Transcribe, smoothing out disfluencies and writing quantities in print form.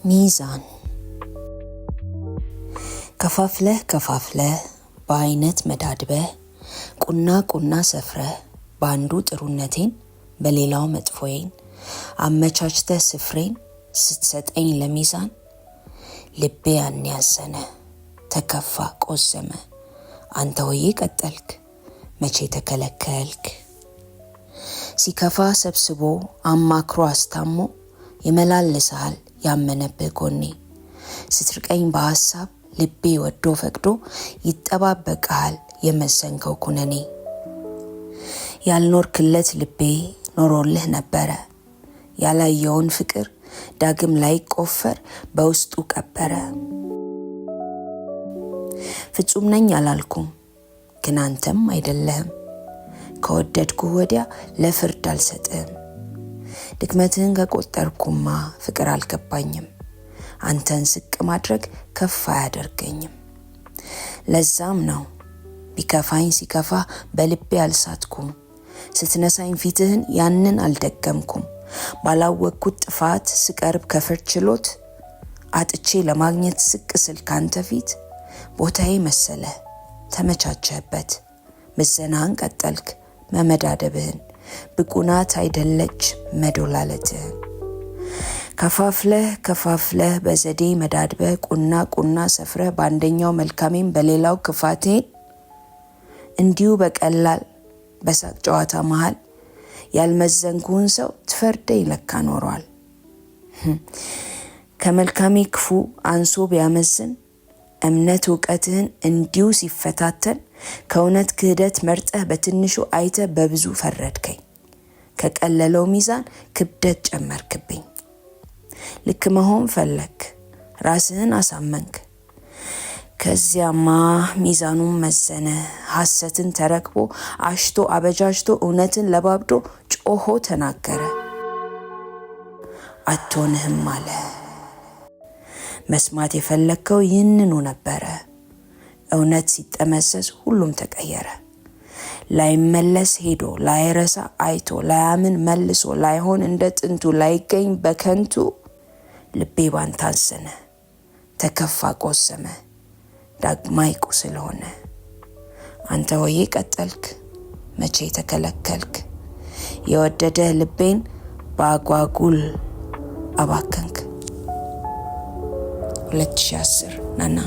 ሚዛን ከፋፍለህ በአይነት መዳድበህ ቁና ሰፍረህ በአንዱ ጥሩነቴን በሌላው መጥፎዬን አመቻችተህ ስፍሬን ስትሰጠኝ ለሚዛን ልቤ ያን ያዘነ ተከፋ ቆዘመ አንተ ሆይ ቀጠልክ መቼ ተከለከልክ። ሲከፋ ሰብስቦ አማክሮ አስታሞ ይመላልስሃል ያመነብህ ጎኔ ስትርቀኝ በሐሳብ ልቤ ወዶ ፈቅዶ ይጠባበቃል የመሰንከው ኩነኔ። ያልኖርክለት ልቤ ኖሮልህ ነበረ ያላየውን ፍቅር ዳግም ላይ ቆፈር በውስጡ ቀበረ። ፍጹም ነኝ አላልኩም ግን አንተም አይደለህም ከወደድኩ ወዲያ ለፍርድ አልሰጥም። ድክመትህን ከቆጠርኩማ ፍቅር አልገባኝም አንተን ዝቅ ማድረግ ከፍ አያደርገኝም። ለዛም ነው ቢከፋኝ ሲከፋ በልቤ አልሳትኩም ስትነሳኝ ፊትህን ያንን አልደገምኩም። ባላወቅኩት ጥፋት ስቀርብ ከፍርድ ችሎት አጥቼ ለማግኘት ዝቅ ስል ካንተ ፊት ቦታዬ መሰለ ተመቻቸህበት ምዘናህን ቀጠልክ መመዳደብህን ብቁናት አይደለች መዶላለትህን። ከፋፍለህ በዘዴ መዳድበህ ቁና ሰፍረህ በአንደኛው መልካሜን በሌላው ክፋቴን እንዲሁ በቀላል በሳቅ ጨዋታ መሃል ያልመዘንኩን ሰው ትፈርደኝ ለካ ኖሯል። ከመልካሜ ክፉ አንሶ ቢያመዝን እምነት እውቀትህን እንዲሁ ሲፈታተን ከእውነት ክህደት መርጠህ በትንሹ አይተህ በብዙ ፈረድከኝ። ከቀለለው ሚዛን ክብደት ጨመርክብኝ። ልክ መሆን ፈለክ ራስህን አሳመንክ። ከዚያማ ሚዛኑን መዘነ ሐሰትን ተረክቦ አሽቶ አበጃጅቶ እውነትን ለባብዶ ጮሆ ተናገረ። አትሆንህም አለ። መስማት የፈለከው ይህንኑ ነበረ። እውነት ሲጠመዘዝ ሁሉም ተቀየረ። ላይመለስ ሄዶ ላይረሳ አይቶ ላያምን መልሶ ላይሆን እንደ ጥንቱ ላይገኝ በከንቱ ልቤ ባንተ አዘነ ተከፋ ቆዘመ ዳግማይ ቁስል ሆነ። አንተ ሆይ ቀጠልክ መቼ ተከለከልክ። የወደደ ልቤን በአጓጉል አባከንክ። 2010 ናና